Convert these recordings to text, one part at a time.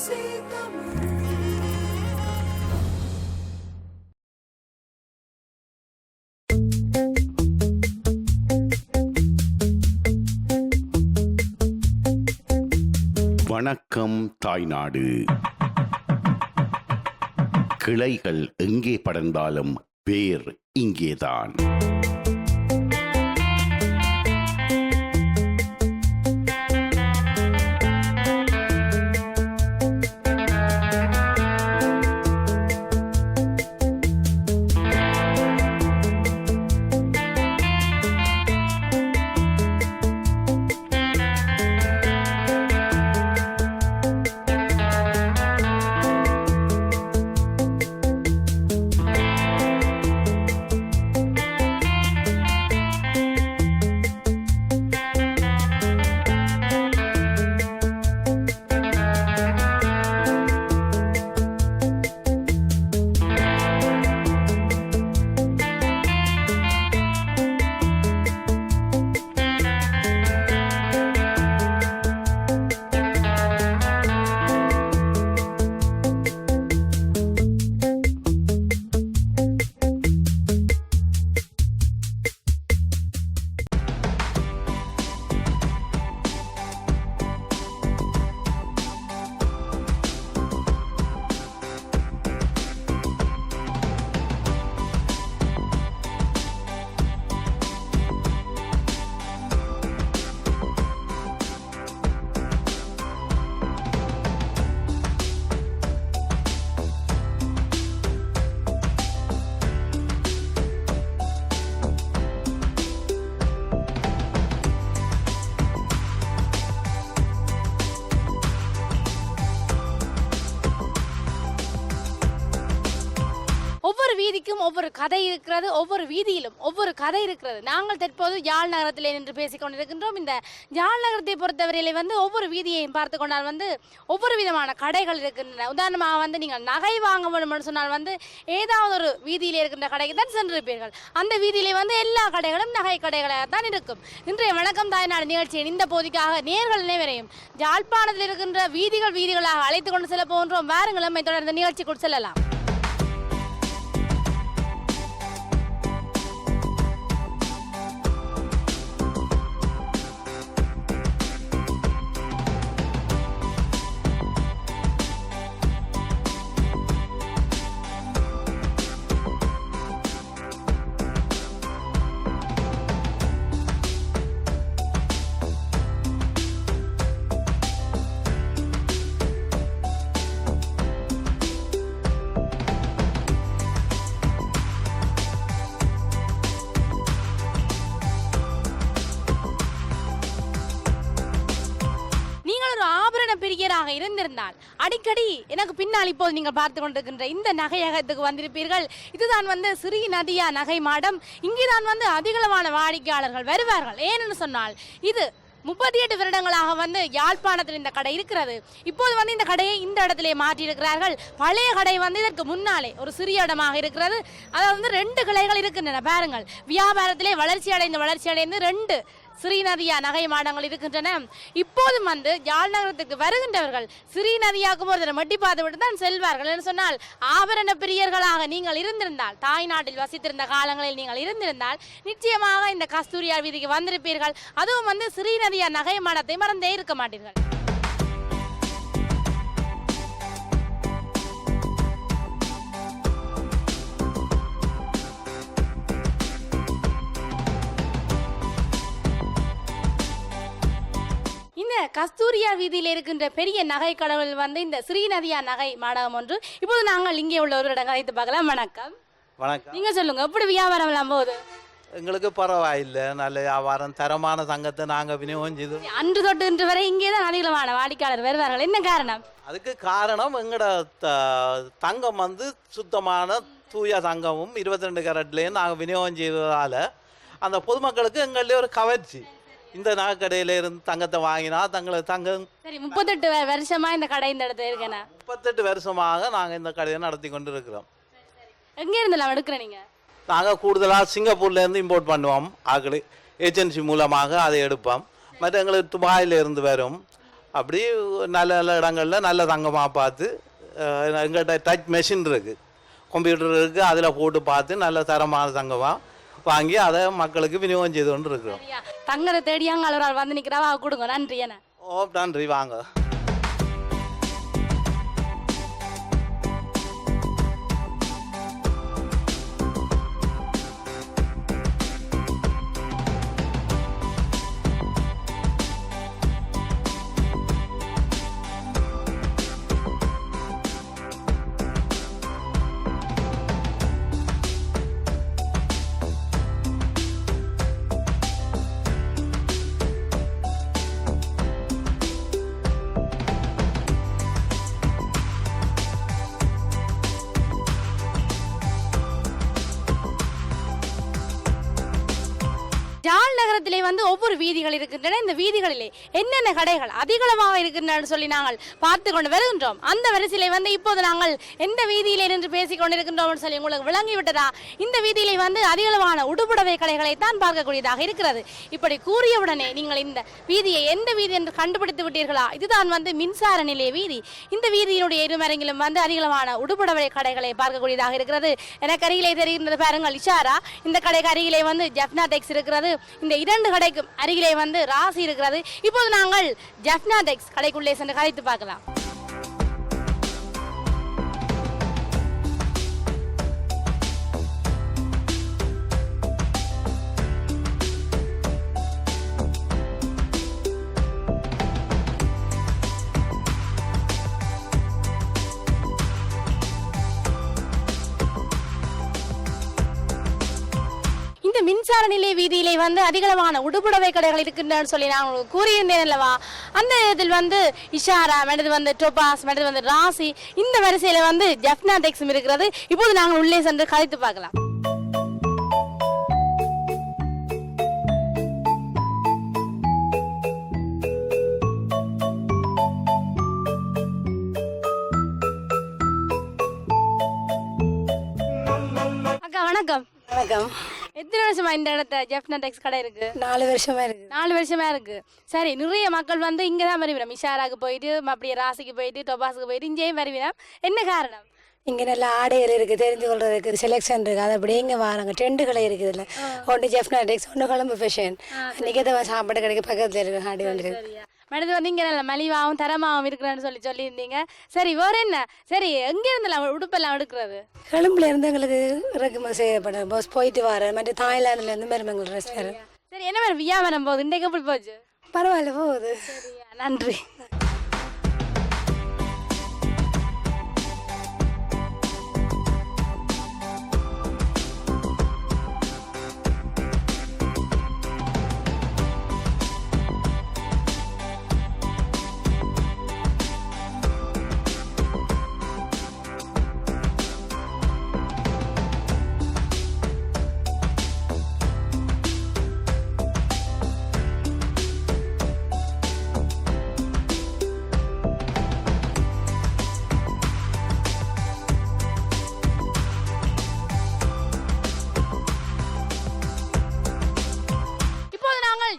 வணக்கம் தாய்நாடு. கிளைகள் எங்கே படர்ந்தாலும் வேர் இங்கேதான். ஒவ்வொரு வீதிக்கும் ஒவ்வொரு கதை இருக்கிறது, ஒவ்வொரு வீதியிலும் ஒவ்வொரு கதை இருக்கிறது. நாங்கள் தற்போது யாழ் நகரத்திலே நின்று பேசிக் கொண்டிருக்கின்றோம். இந்த யாழ் நகரத்தை பொறுத்தவரையிலே ஒவ்வொரு வீதியையும் பார்த்து கொண்டால் ஒவ்வொரு விதமான கடைகள் இருக்கின்றன. உதாரணமாக நீங்கள் நகை வாங்க வேணும்னு சொன்னால் ஏதாவது ஒரு வீதியிலே இருக்கின்ற கடைக்கு தான் சென்றிருப்பீர்கள். அந்த வீதியிலே எல்லா கடைகளும் நகை கடைகளாக தான் இருக்கும். இன்றைய வணக்கம் தாய்நாடு நிகழ்ச்சியின் இந்த போதிக்காக நேர்கள் அனைவரையும் யாழ்ப்பாணத்தில் இருக்கின்ற வீதிகளாக அழைத்து கொண்டு செல்ல போகின்றோம். வாருங்களும் தொடர்ந்து நிகழ்ச்சிக்குள் செல்லலாம். பிரியராக இருந்திருந்தால் அடிக்கடி எனக்கு பின்னால் இப்போது நீங்கள் பார்த்து கொண்டிருக்கின்ற இந்த நகையகத்துக்கு வந்திருப்பீர்கள். இதுதான் ஸ்ரீ நதியா நகை மாடம். இங்கேதான் அதிகளவான வாடிக்கையாளர்கள் வருவார்கள். ஏன்னு சொன்னால் இது 38 வருடங்களாக யாழ்ப்பாணத்தில் இந்த கடை இருக்கிறது. இப்போது இந்த கடையை இந்த இடத்திலே மாற்றி இருக்கிறார்கள். பழைய கடை இதற்கு முன்னாலே ஒரு சிறிய இடமாக இருக்கிறது. அதாவது 2 கிளைகள் இருக்கின்றன. பாருங்கள், வியாபாரத்திலே வளர்ச்சி அடைந்து 2 ஸ்ரீநதியா நகை மாடங்கள் இருக்கின்றன. இப்போதும் யாழ் நகரத்துக்கு வருகின்றவர்கள் ஸ்ரீநதியாக்கும் ஒரு மட்டி பார்த்து விட்டு தான் செல்வார்கள். என்று சொன்னால் ஆபரண பிரியர்களாக நீங்கள் இருந்திருந்தால், தாய்நாட்டில் வசித்திருந்த காலங்களில் நீங்கள் இருந்திருந்தால் நிச்சயமாக இந்த கஸ்தூரியா வீதிக்கு வந்திருப்பீர்கள். அதுவும் ஸ்ரீநதியா நகை மாடத்தை மறந்தே இருக்க மாட்டீர்கள். கஸ்தூரியா வீதியில் இருக்கின்ற பெரிய நகை கடவுள் இந்த ஸ்ரீநதியா நகை மாடகம் ஒன்று. இப்போது நாங்கள் இங்கே உள்ள ஒரு இடம் கதைத்து பார்க்கலாம். வணக்கம். வணக்கம். நீங்க சொல்லுங்க, எப்படி வியாபாரம் எல்லாம் போகுது? எங்களுக்கு பரவாயில்லை, நல்ல வியாபாரம், தரமான தங்கத்தை நாங்கள் விநியோகம் செய்து அன்று தொட்டு இன்று வரை இங்கே தான் அதிகமான வாடிக்கையாளர் வருவார்கள். என்ன காரணம்? அதுக்கு காரணம் எங்களோட தங்கம் சுத்தமான தூய தங்கமும் 22 கேரட்லேயும் நாங்கள் விநியோகம் செய்வதால் அந்த பொதுமக்களுக்கு எங்களே ஒரு கவர்ச்சி. இந்த நகைக்கடையில இருந்து தங்கத்தை வாங்கினா தங்கம். சரி, 38 வருஷமா இந்த கடை இந்த இடத்துல இருக்கேன். 38 வருஷமாக நாங்கள் இந்த கடையை நடத்தி கொண்டு இருக்கிறோம். எங்க இருந்தெல்லாம் எடுக்கிறேன் நீங்க? நாங்கள் கூடுதலாக சிங்கப்பூர்லேருந்து இம்போர்ட் பண்ணுவோம். ஆக்களி ஏஜென்சி மூலமாக அதை எடுப்போம். மற்ற எங்களுக்கு துபாயிலிருந்து வரும், அப்படி நல்ல நல்ல இடங்களில் நல்ல தங்கமாக பார்த்து எங்கள்கிட்ட டச் மெஷின் இருக்குது, கம்ப்யூட்டர் இருக்குது, அதில் போட்டு பார்த்து நல்ல தரமான தங்கமாக வாங்கி அதை மக்களுக்கு விநியோகம் செய்து கொண்டு இருக்கிறோம். தங்கரை தேடியாங்க ஒரு ஆள் வந்து நிற்கிறவா கொடுங்க. நன்றி. என்ன ஓ நன்றி, வாங்க. யாழ் நகரத்திலே வந்து ஒவ்வொரு வீதிகள் இருக்கின்றன. இந்த வீதிகளிலே என்னென்ன கடைகள் அதிகளவாக இருக்கின்றன சொல்லி நாங்கள் பார்த்து கொண்டு வருகின்றோம். அந்த வரிசையிலே வந்து இப்போது நாங்கள் எந்த வீதியிலே நின்று பேசிக் கொண்டிருக்கின்றோம் சொல்லி உங்களுக்கு விளங்கிவிட்டதா? இந்த வீதியிலே வந்து அதிகளவான உடுப்புடவை கடைகளை தான் பார்க்கக்கூடியதாக இருக்கிறது. இப்படி கூறியவுடனே நீங்கள் இந்த வீதியை எந்த வீதி என்று கண்டுபிடித்து விட்டீர்களா? இதுதான் வந்து மின்சார நிலைய வீதி. இந்த வீதியினுடைய இருமரங்கிலும் வந்து அதிகளவான உடுப்புடவை கடைகளை பார்க்கக்கூடியதாக இருக்கிறது. எனக்கு அருகிலே தெரிகின்றது பாருங்கள், இஷாரா. இந்த கடைக்கு அருகிலே வந்து ஜப்னா டெக்ஸ் இருக்கிறது. இந்த இரண்டு கடைக்கும் அருகிலே வந்து ராசி இருக்கிறது. இப்போது நாங்கள் ஜப்னா டெக்ஸ் கடைக்குள்ளே சென்று கதைத்து பார்க்கலாம். மின்சார நிலைய வீதியிலே வந்து அதிகளவான உடுப்புடவை கடைகள் இருக்கின்றன சொல்லி நான் உங்களுக்கு கூறியிருந்தேன் அல்லவா? அந்த இதில் வந்து இஷாரா, மற்றது வந்து டொபாஸ், மற்றது வந்து ராசி, இந்த வரிசையில வந்து ஜப்னா டெக்ஸும் இருக்கிறது. இப்போது நாங்கள் உள்ளே சென்று கதைத்து பார்க்கலாம். அக்கா வணக்கம். வணக்கம். எத்தனை வருஷமா இந்த இடத்த ஜப்னா டெக்ஸ் கடை இருக்கு? 4 வருஷமா இருக்கு. 4 வருஷமா இருக்கு. சரி, நிறைய மக்கள் வந்து இங்கே தான் வருவினோம். இஷாராக்கு போயிட்டு அப்படியே ராசிக்கு போயிட்டு டொபாஸுக்கு போயிட்டு இங்கேயும் வருவினோம். என்ன காரணம்? இங்கே நல்ல ஆடைகள் இருக்குது, தெரிஞ்சு கொள்றதுக்கு செலெக்ஷன் இருக்குது. அது அப்படியே இங்கே வராங்க. டெண்டு கடை இருக்குது. இல்லை ஒன்று ஜப்னா டெக்ஸ், ஒன்று குழம்பு ஃபேஷன். இன்றைக்கி தான் சாப்பாடு கடைக்கு பக்கத்தில் இருக்கு. ஆடி வந்துருக்கு. மனது வந்து இங்கே நல்ல மலிவாகவும் தரமாகவும் இருக்கிறேன்னு சொல்லியிருந்தீங்க. சரி, வேற என்ன? சரி, எங்கே இருந்தெல்லாம் உடுப்பெல்லாம் எடுக்கிறது? கொழும்புல இருந்து எங்களுக்கு இறக்குமதி செய்யப்படும். பஸ் போயிட்டு வர மற்ற தாய்லாந்துலேருந்து மருமங்கள் ரெஸ்ட். சரி, என்ன மாதிரி வியாபாரம் போகுது? இன்றைக்கு எப்படி போச்சு? பரவாயில்ல, போகுது. சரியா, நன்றி.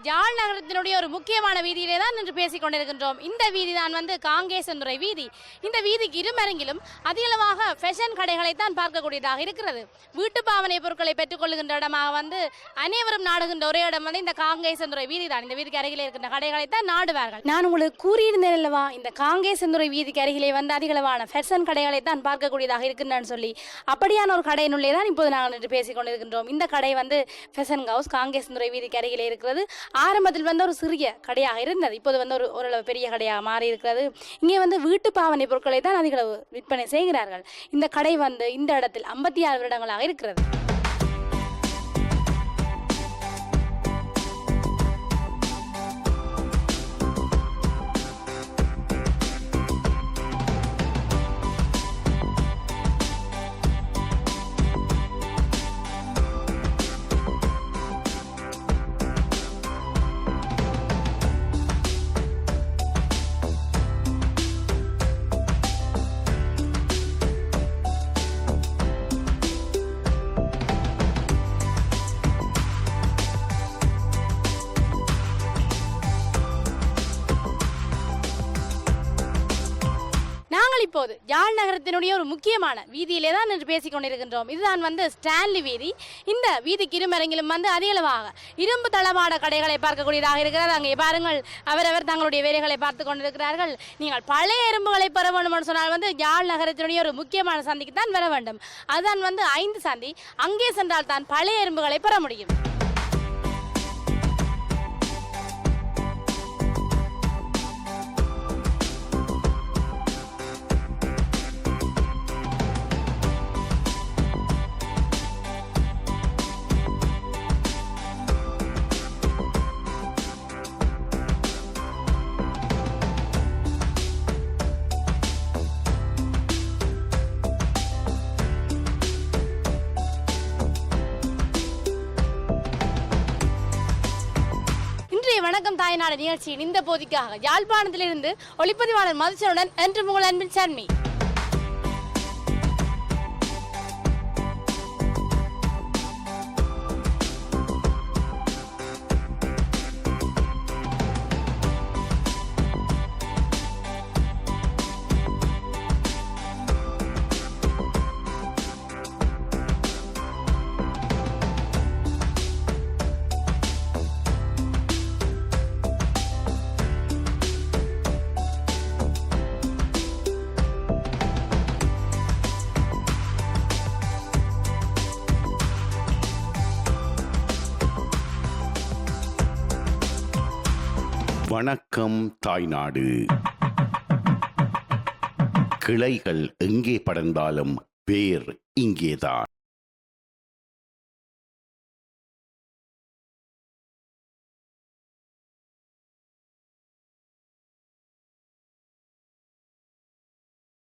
யாழ் நகரத்தினுடைய ஒரு முக்கியமான வீதியிலே தான் நின்று பேசிக் கொண்டிருக்கின்றோம். இந்த வீதி தான் வந்து காங்கேசன்துறை வீதி. இந்த வீதிக்கு இருமரங்கிலும் அதிகளவாக ஃபேஷன் கடைகளை தான் பார்க்கக்கூடியதாக இருக்கிறது. வீட்டு பாவனை பொருட்களை பெற்றுக்கொள்ளுகின்ற இடமாக வந்து அனைவரும் நாடுகின்ற ஒரே இடம் வந்து இந்த காங்கேசன்துறை வீதி தான். இந்த வீதிக்கு அருகிலே இருக்கின்ற கடைகளை தான் நாடுவார்கள். நான் உங்களுக்கு கூறியிருந்தேன் அல்லவா, இந்த காங்கேசன்துறை வீதிக்கு அருகிலே வந்து அதிகளவான ஃபேஷன் கடைகளை தான் பார்க்கக்கூடியதாக இருக்கின்றன்னு சொல்லி. அப்படியான ஒரு கடையினுள்ளே தான் இப்போது நாங்கள் நின்று பேசிக் கொண்டிருக்கின்றோம். இந்த கடை வந்து ஃபேஷன் ஹவுஸ் காங்கேசன்துறை வீதிக்கு அருகிலே இருக்கிறது. ஆரம்பத்தில் வந்து ஒரு சிறிய கடையாக இருந்தது. இப்போது வந்து ஓரளவு பெரிய கடையாக மாறி இருக்கிறது. இங்கே வந்து வீட்டு பாவனை பொருட்களை தான் அதிகளவு விற்பனை செய்கிறார்கள். இந்த கடை வந்து இந்த இடத்தில் 56 வருடங்களாக இருக்கிறது. நாங்கள் இப்போது யாழ் நகரத்தினுடைய ஒரு முக்கியமான வீதியிலே தான் நின்று பேசிக் கொண்டிருக்கின்றோம். இதுதான் வந்து ஸ்டான்லி வீதி. இந்த வீதிக்கு இருமரங்கிலும் வந்து அதிகளவாக இரும்பு தளவாட கடைகளை பார்க்கக்கூடியதாக இருக்கிறது. அங்கே பாருங்கள், அவரவர் தங்களுடைய வேலைகளை பார்த்து கொண்டிருக்கிறார்கள். நீங்கள் பழைய எறும்புகளை பெற வேண்டும் என்று சொன்னால் வந்து யாழ் நகரத்தினுடைய ஒரு முக்கியமான சந்திக்கு தான் வர வேண்டும். அதுதான் வந்து 5 சந்தி. அங்கே சென்றால் தான் பழைய எறும்புகளை பெற முடியும். வணக்கம் தாய்நாடு நிகழ்ச்சியின் இந்த போதிக்காக யாழ்ப்பாணத்திலிருந்து ஒளிப்பதிவாளர் மதுசனுடன் என்று உங்கள் அன்பின் சன்மி. வணக்கம் தாய்நாடு. கிளைகள் எங்கே படர்ந்தாலும் வேர் இங்கேதான்.